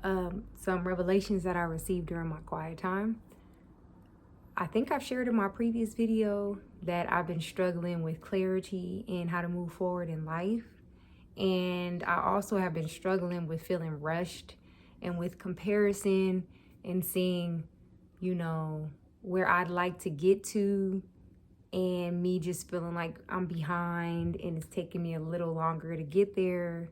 some revelations that I received during my quiet time. I think I've shared in my previous video that I've been struggling with clarity in how to move forward in life. And I also have been struggling with feeling rushed and with comparison and seeing, where I'd like to get to, and me just feeling like I'm behind and it's taking me a little longer to get there,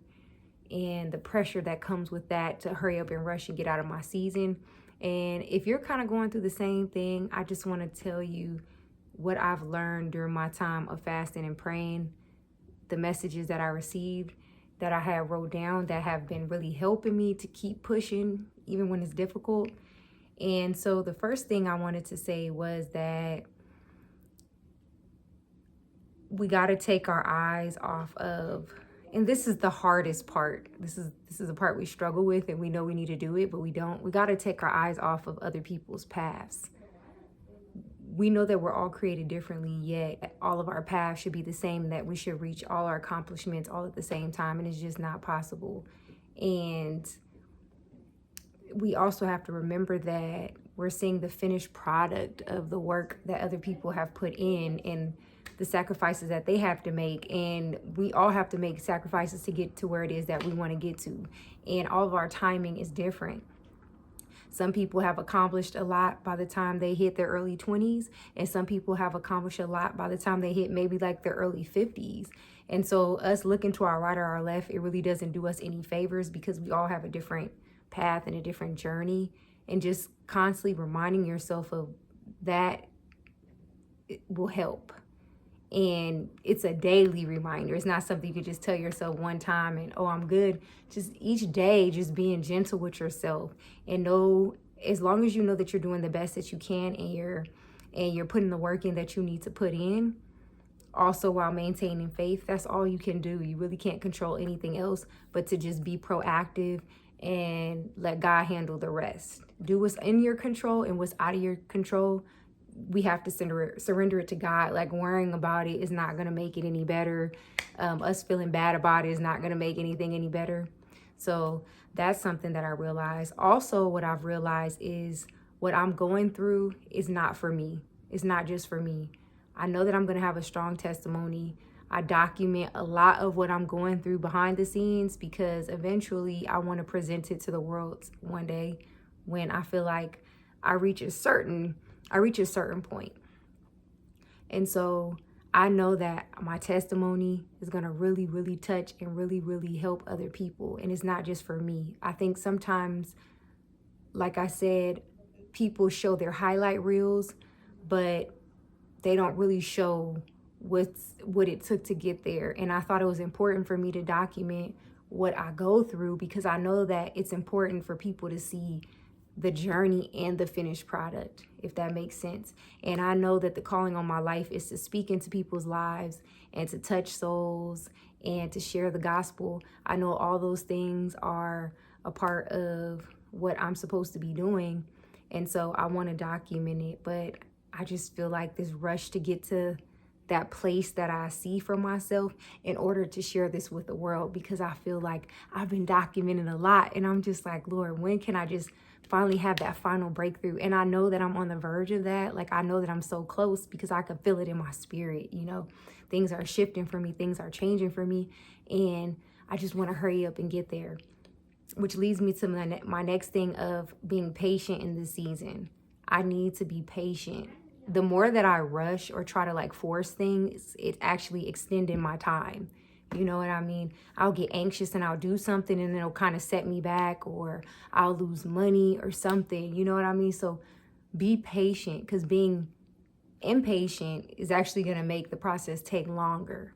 and the pressure that comes with that to hurry up and rush and get out of my season. And if you're kind of going through the same thing, I just want to tell you what I've learned during my time of fasting and praying, the messages that I received, that I have wrote down, that have been really helping me to keep pushing even when it's difficult. And so the first thing I wanted to say was that we got to take our eyes off of, and this is the hardest part. This is the part we struggle with, and we know we need to do it, but we don't. We got to take our eyes off of other people's paths. We know that we're all created differently, yet all of our paths should be the same, that we should reach all our accomplishments all at the same time, and it's just not possible. And we also have to remember that we're seeing the finished product of the work that other people have put in and the sacrifices that they have to make. And we all have to make sacrifices to get to where it is that we want to get to. And all of our timing is different. Some people have accomplished a lot by the time they hit their early 20s, and some people have accomplished a lot by the time they hit maybe like their early 50s. And so us looking to our right or our left, it really doesn't do us any favors, because we all have a different path and a different journey. And just constantly reminding yourself of that will help. And it's a daily reminder. It's not something you could just tell yourself one time and, oh, I'm good. Just each day, just being gentle with yourself, and know, as long as you know that you're doing the best that you can, and you're putting the work in that you need to put in, also while maintaining faith, that's all you can do. You really can't control anything else but to just be proactive and let God handle the rest. Do what's in your control, and what's out of your control, we have to surrender it to God. Like, worrying about it is not going to make it any better. Us feeling bad about it is not going to make anything any better. So that's something that I realized. Also, what I've realized is what I'm going through is not for me. It's not just for me. I know that I'm going to have a strong testimony. I document a lot of what I'm going through behind the scenes, because eventually I want to present it to the world one day, when I feel like I reach a certain point. And so I know that my testimony is going to really, really touch and really, really help other people. And it's not just for me. I think sometimes, like I said, people show their highlight reels, but they don't really show what it took to get there. And I thought it was important for me to document what I go through, because I know that it's important for people to see the journey and the finished product, if that makes sense. And I know that the calling on my life is to speak into people's lives and to touch souls and to share the gospel. I know all those things are a part of what I'm supposed to be doing. And so I want to document it, but I just feel like this rush to get to that place that I see for myself in order to share this with the world, because I feel like I've been documenting a lot, and I'm just like, Lord, when can I just finally have that final breakthrough? And I know that I'm on the verge of that. Like, I know that I'm so close, because I can feel it in my spirit. Things are shifting for me, things are changing for me, and I just want to hurry up and get there, which leads me to my next thing of being patient in this season. I need to be patient. The more that I rush or try to force things, it's actually extending my time. You know what I mean? I'll get anxious and I'll do something, and it'll kind of set me back, or I'll lose money or something. You know what I mean? So be patient, because being impatient is actually going to make the process take longer,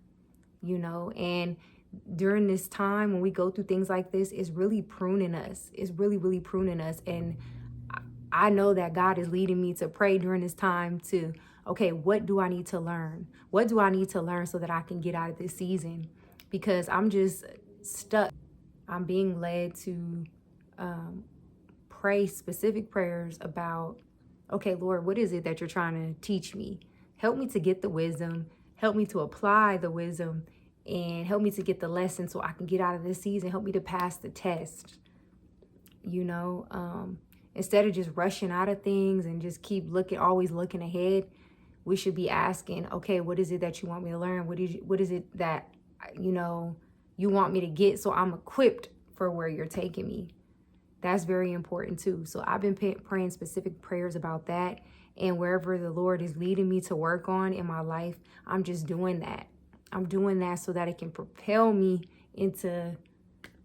and during this time when we go through things like this, it's really pruning us. It's really, really pruning us. And I know that God is leading me to pray during this time to, okay, what do I need to learn? What do I need to learn so that I can get out of this season? Because I'm just stuck. I'm being led to pray specific prayers about, okay, Lord, what is it that you're trying to teach me? Help me to get the wisdom. Help me to apply the wisdom, and help me to get the lesson so I can get out of this season. Help me to pass the test. you know, instead of just rushing out of things and just keep always looking ahead. We should be asking, okay, what is it that you want me to learn? What is it that, you know, you want me to get so I'm equipped for where you're taking me? That's very important too. So I've been praying specific prayers about that. And wherever the Lord is leading me to work on in my life, I'm just doing that. I'm doing that so that it can propel me into,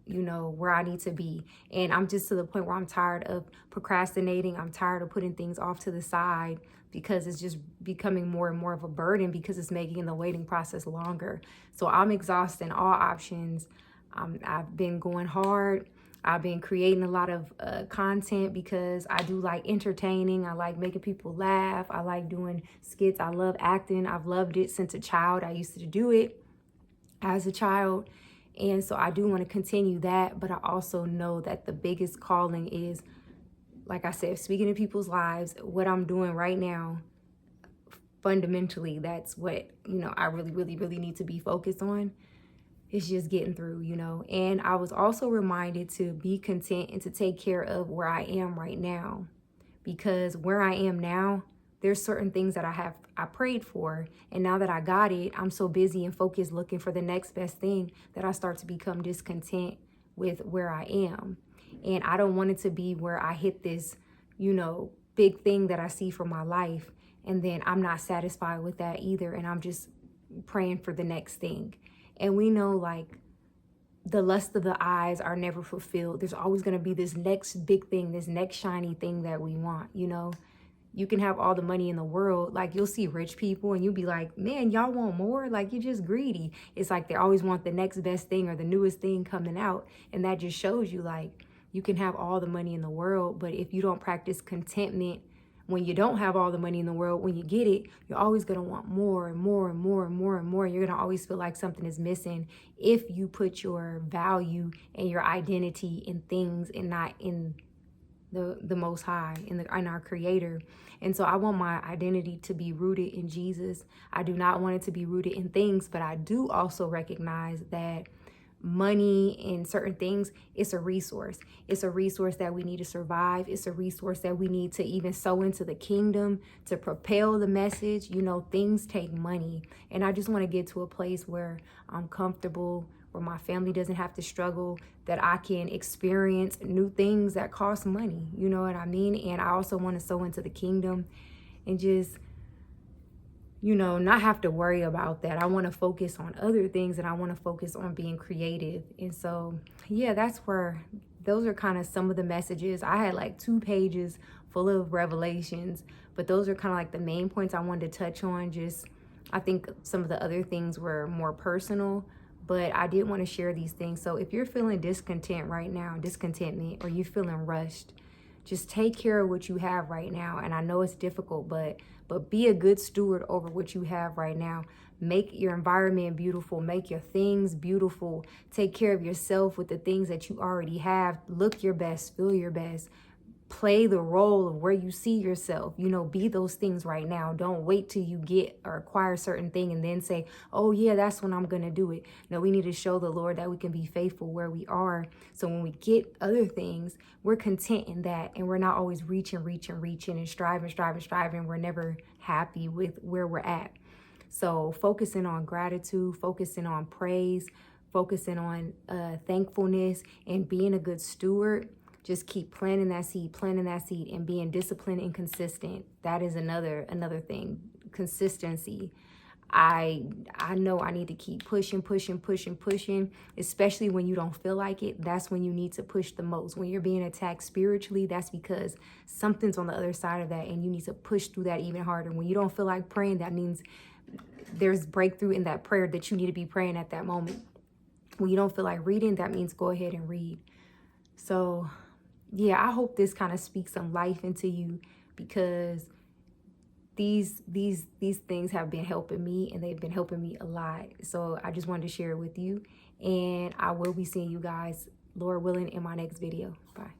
you know, where I need to be. And I'm just to the point where I'm tired of procrastinating. I'm tired of putting things off to the side because it's just becoming more and more of a burden because it's making the waiting process longer. So I'm exhausting all options. I've been going hard. I've been creating a lot of content because I do like entertaining. I like making people laugh. I like doing skits. I love acting. I've loved it since a child. I used to do it as a child. And so I do want to continue that. But I also know that the biggest calling is, like I said, speaking in people's lives. What I'm doing right now, fundamentally, that's what, you know, I really, really, really need to be focused on. It's just getting through, you know. And I was also reminded to be content and to take care of where I am right now. Because where I am now, there's certain things that I prayed for. And now that I got it, I'm so busy and focused looking for the next best thing that I start to become discontent with where I am. And I don't want it to be where I hit this, you know, big thing that I see for my life. And then I'm not satisfied with that either. And I'm just praying for the next thing. And we know, like, the lust of the eyes are never fulfilled. There's always going to be this next big thing, this next shiny thing that we want, you know. You can have all the money in the world. Like, you'll see rich people and you'll be like, man, y'all want more? Like, you're just greedy. It's like they always want the next best thing or the newest thing coming out. And that just shows you, like, you can have all the money in the world, but if you don't practice contentment when you don't have all the money in the world, when you get it, you're always going to want more and more and more and more and more. You're going to always feel like something is missing if you put your value and your identity in things and not in the Most High, in our Creator. And so I want my identity to be rooted in Jesus. I do not want it to be rooted in things, but I do also recognize that money and certain things, it's a resource. It's a resource that we need to survive. It's a resource that we need to even sow into the kingdom to propel the message. You know, things take money. And I just want to get to a place where I'm comfortable, where my family doesn't have to struggle, that I can experience new things that cost money. You know what I mean? And I also want to sow into the kingdom and just, you know, not have to worry about that. I want to focus on other things and I want to focus on being creative. And so, yeah, those are kind of some of the messages. I had like 2 pages full of revelations, but those are kind of like the main points I wanted to touch on. Just, I think some of the other things were more personal, but I did want to share these things. So if you're feeling discontent right now, discontentment, or you're feeling rushed, just take care of what you have right now. And I know it's difficult, but be a good steward over what you have right now. Make your environment beautiful. Make your things beautiful. Take care of yourself with the things that you already have. Look your best. Feel your best. Play the role of where you see yourself. You know, be those things right now. Don't wait till you get or acquire a certain thing and then say, oh yeah, that's when I'm going to do it. No, we need to show the Lord that we can be faithful where we are. So when we get other things, we're content in that. And we're not always reaching and striving. We're never happy with where we're at. So focusing on gratitude, focusing on praise, focusing on thankfulness and being a good steward. Just keep planting that seed and being disciplined and consistent. That is another thing, consistency. I know I need to keep pushing, especially when you don't feel like it. That's when you need to push the most. When you're being attacked spiritually, that's because something's on the other side of that and you need to push through that even harder. When you don't feel like praying, that means there's breakthrough in that prayer that you need to be praying at that moment. When you don't feel like reading, that means go ahead and read. So yeah, I hope this kind of speaks some life into you, because these things have been helping me and they've been helping me a lot. So I just wanted to share it with you, and I will be seeing you guys, Lord willing, in my next video. Bye.